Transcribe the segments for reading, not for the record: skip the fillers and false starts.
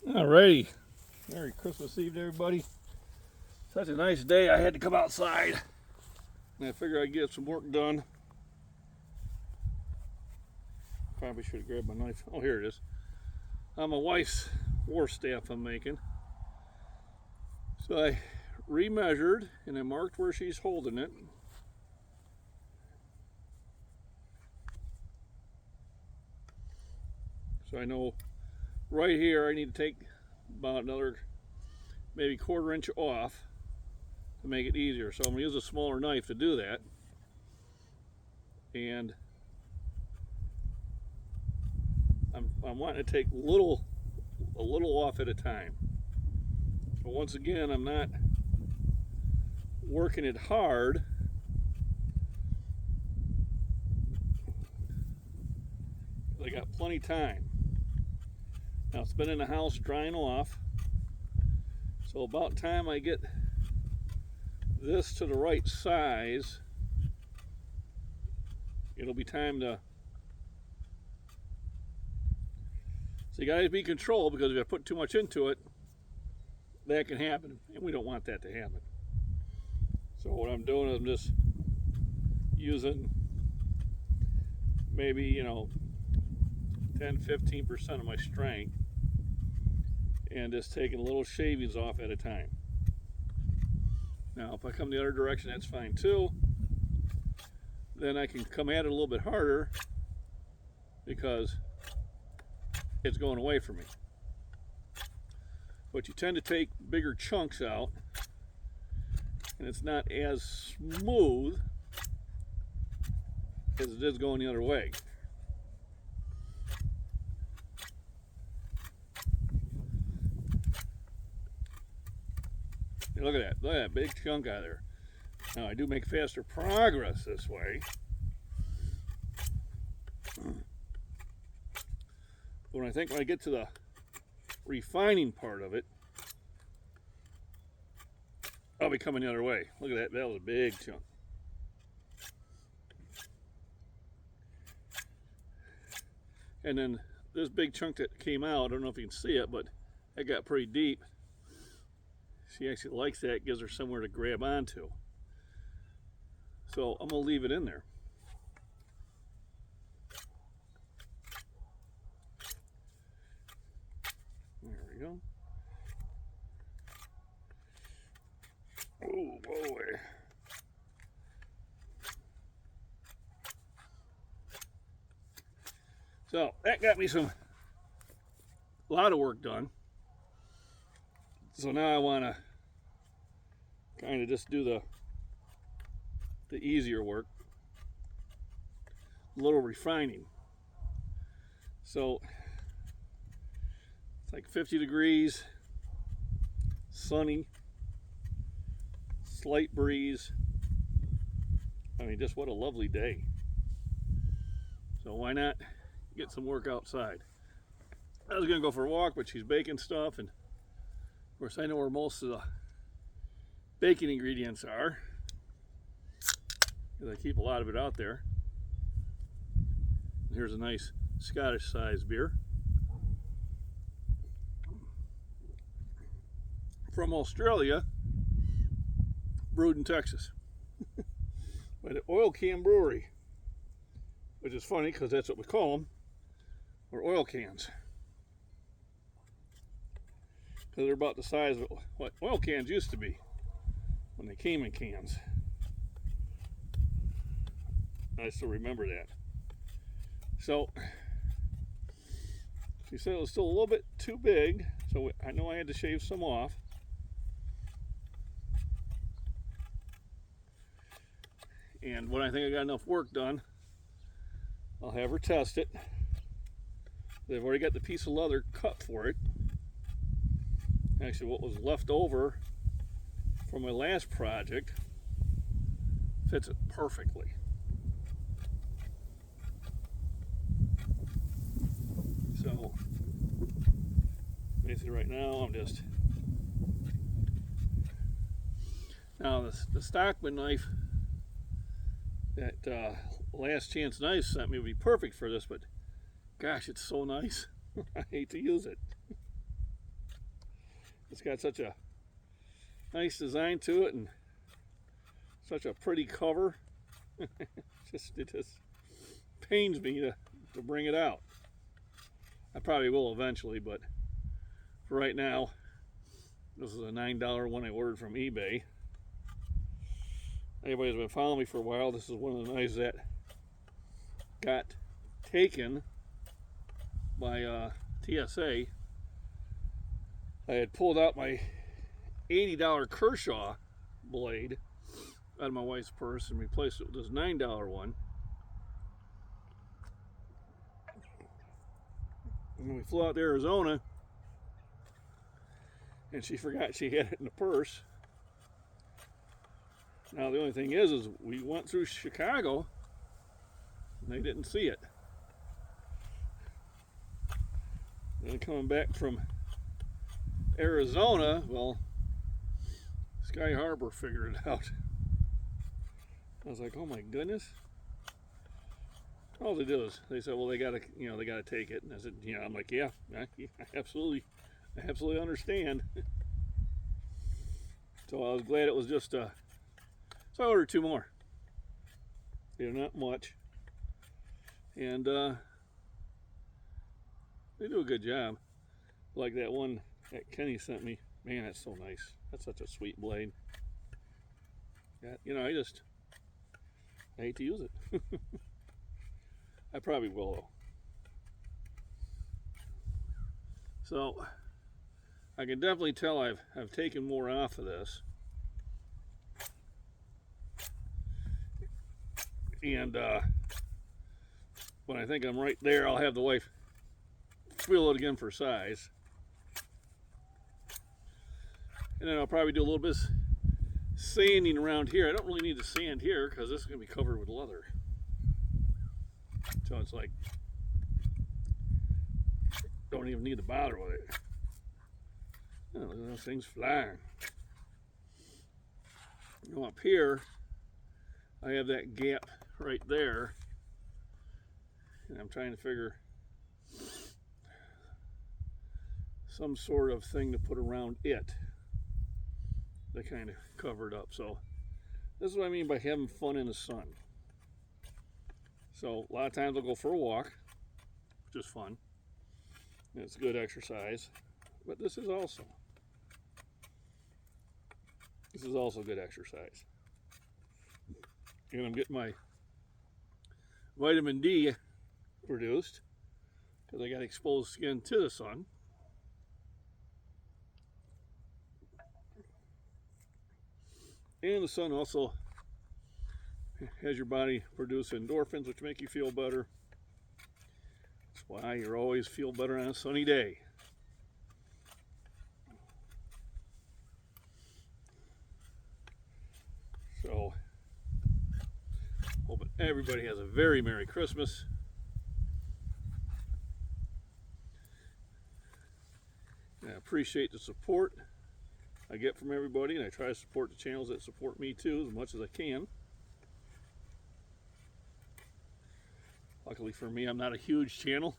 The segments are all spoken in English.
Alrighty, Merry Christmas Eve to everybody. Such a nice day, I had to come outside. And I figured I'd get some work done. Probably should have grabbed my knife. Oh, here it is. My wife's war staff I'm making. So I remeasured and I marked where she's holding it. So I know right here I need to take about another maybe quarter inch off to make it easier. So I'm going to use a smaller knife to do that. And I'm wanting to take a little off at a time. But once again, I'm not working it hard. I got plenty of time. Now it's been in the house drying off. So about time I get this to the right size, it'll be time to. So you gotta be controlled, because if I put too much into it, that can happen, and we don't want that to happen. So what I'm doing is I'm just using maybe 10-15% of my strength and just taking little shavings off at a time. Now if I come the other direction, that's fine too. Then I can come at it a little bit harder because it's going away from me. But you tend to take bigger chunks out and it's not as smooth as it is going the other way. Look at that big chunk out of there. Now I do make faster progress this way. But I think when I get to the refining part of it, I'll be coming the other way. Look at that, that was a big chunk. And then this big chunk that came out, I don't know if you can see it, but it got pretty deep. She actually likes that, gives her somewhere to grab onto. So I'm gonna leave it in there. There we go. Oh boy. So that got me a lot of work done. So now I want to kind of just do the easier work, a little refining. So it's like 50 degrees, sunny, slight breeze. I mean, just what a lovely day. So why not get some work outside? I was gonna go for a walk, but she's baking stuff, and of course I know where most of the baking ingredients are, because I keep a lot of it out there. Here's a nice Scottish size beer from Australia, brewed in Texas by the Oil Can Brewery, which is funny because that's what we call them, or oil cans, because they're about the size of what oil cans used to be when they came in cans. I still remember that. So she said it was still a little bit too big, so I know I had to shave some off. And when I think I got enough work done, I'll have her test it. They've already got the piece of leather cut for it. Actually, what was left over from my last project fits it perfectly. So basically right now I'm just, now the Stockman knife that Last Chance Knife sent me would be perfect for this, but gosh, it's so nice. I hate to use it. It's got such a nice design to it and such a pretty cover. it just pains me to bring it out. I probably will eventually, but for right now, this is a $9 one I ordered from eBay. Anybody who's been following me for a while, this is one of the knives that got taken by TSA. I had pulled out my $80 Kershaw blade out of my wife's purse and replaced it with this $9 one. And when we flew out to Arizona, and she forgot she had it in the purse. Now the only thing is we went through Chicago and they didn't see it. Then coming back from Arizona, well, Sky Harbor figured it out. I was like, oh my goodness. All they did is they said, well, they gotta take it. And I said, I'm like, yeah, I absolutely understand. So I was glad it was just so I ordered 2 more. They're not much, and they do a good job. Like that one that Kenny sent me, man, that's so nice. That's such a sweet blade. Yeah, I hate to use it. I probably will though. So I can definitely tell I've taken more off of this. And when I think I'm right there, I'll have the wife feel it again for size. And then I'll probably do a little bit of sanding around here. I don't really need to sand here because this is going to be covered with leather. So it's like, don't even need to bother with it. Oh, look at those things flying. Now up here, I have that gap right there, and I'm trying to figure some sort of thing to put around it to kind of cover it up. So this is what I mean by having fun in the sun. So a lot of times I'll go for a walk, which is fun. And it's good exercise, but this is also good exercise. And I'm getting my vitamin D produced because I got exposed skin to the sun. And the sun also has your body produce endorphins, which make you feel better. That's why you always feel better on a sunny day. So, hoping everybody has a very Merry Christmas. And I appreciate the support I get from everybody, and I try to support the channels that support me too as much as I can. Luckily for me, I'm not a huge channel.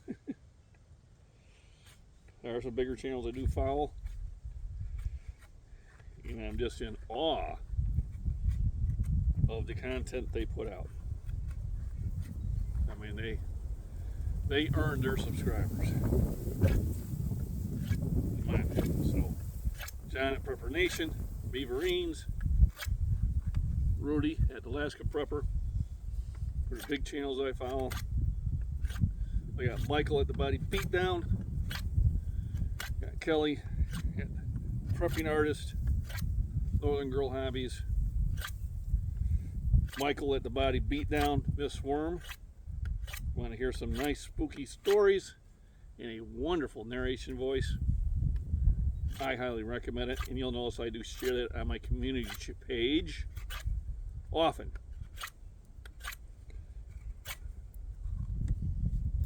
There are some bigger channels I do follow, and I'm just in awe of the content they put out. I mean, they earn their subscribers, in my opinion. So, John at Prepper Nation, Beaverines, Rudy at Alaska Prepper, for the big channels I follow. We got Michael at the Body Beatdown, got Kelly at Prepping Artist, Northern Girl Hobbies, Michael at the Body Beatdown, Miss Worm. Want to hear some nice spooky stories in a wonderful narration voice? I highly recommend it, and you'll notice I do share that on my community page often.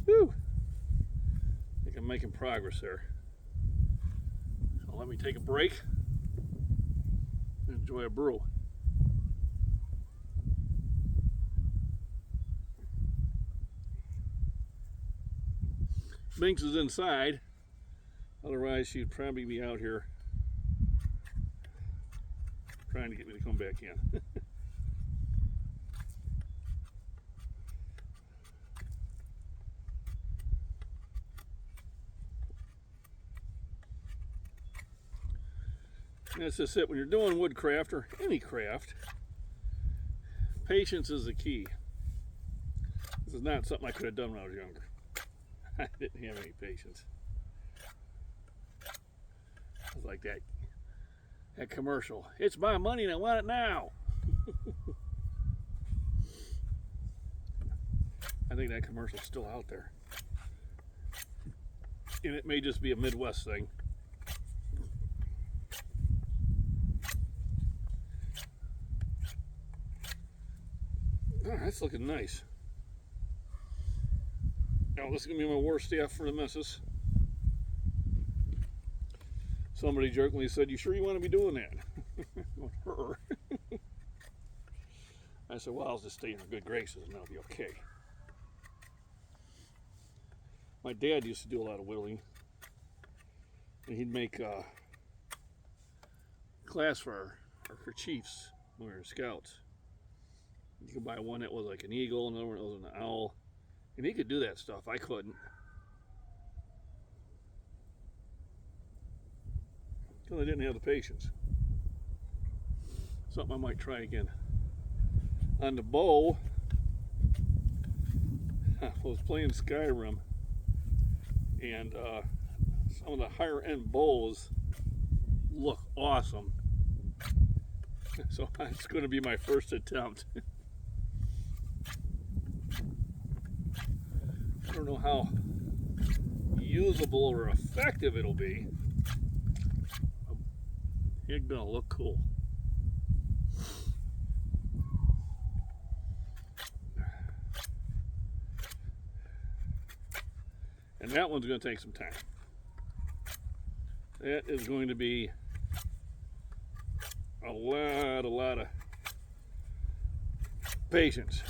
Whew. I think I'm making progress there. So let me take a break and enjoy a brew. Binks is inside, otherwise she'd probably be out here trying to get me to come back in. That's just it. When you're doing woodcraft or any craft, patience is the key. This is not something I could have done when I was younger. I didn't have any patience. It was like that commercial. It's my money and I want it now. I think that commercial's still out there. And it may just be a Midwest thing. Oh, that's looking nice. Now this is going to be my worst day for the missus. Somebody jokingly said, "You sure you want to be doing that?" I said, "Well, I'll just stay in her good graces and I'll be okay." My dad used to do a lot of whittling. And he'd make class for our chiefs when we were scouts. You could buy one that was like an eagle, another one that was an owl. And he could do that stuff. I couldn't. Because I didn't have the patience. Something I might try again. On the bow, I was playing Skyrim. And some of the higher end bows look awesome. So it's going to be my first attempt. I don't know how usable or effective it'll be. It's gonna look cool. And that one's gonna take some time. That is going to be a lot of patience.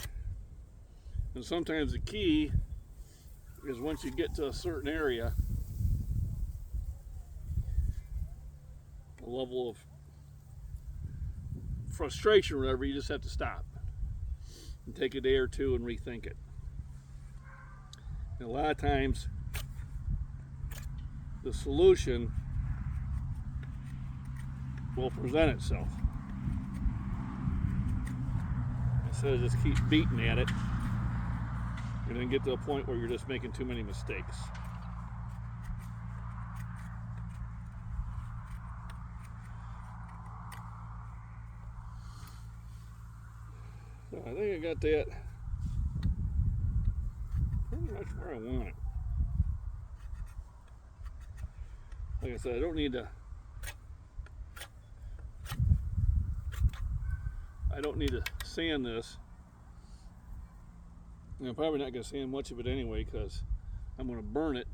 And sometimes the key is once you get to a certain area, a level of frustration or whatever, you just have to stop and take a day or two and rethink it. And a lot of times the solution will present itself instead of just keep beating at it and then get to a point where you're just making too many mistakes. So I think I got that pretty much where I want it. Like I said, I don't need to sand this. And I'm probably not going to sand much of it anyway because I'm going to burn it.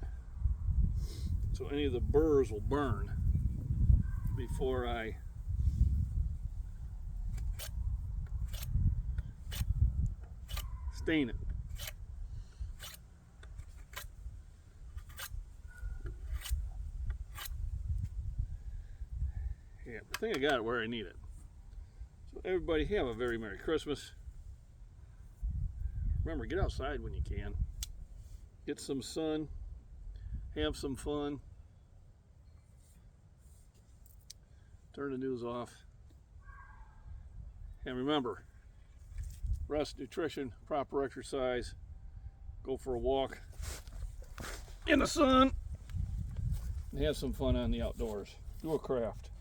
So any of the burrs will burn before I stain it. Yeah, I think I got it where I need it. So everybody have a very Merry Christmas. Remember, get outside when you can. Get some sun. Have some fun. Turn the news off. And remember, rest, nutrition, proper exercise. Go for a walk in the sun. And have some fun on the outdoors. Do a craft.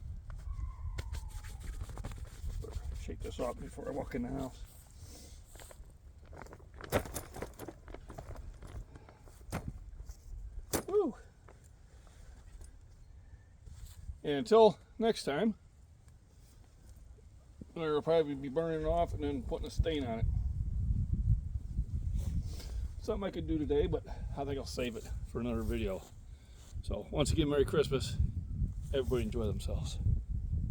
Shake this off before I walk in the house. Woo. And until next time, I'll probably be burning it off and then putting a stain on it. Something I could do today, but I think I'll save it for another video. So once again, Merry Christmas. Everybody enjoy themselves.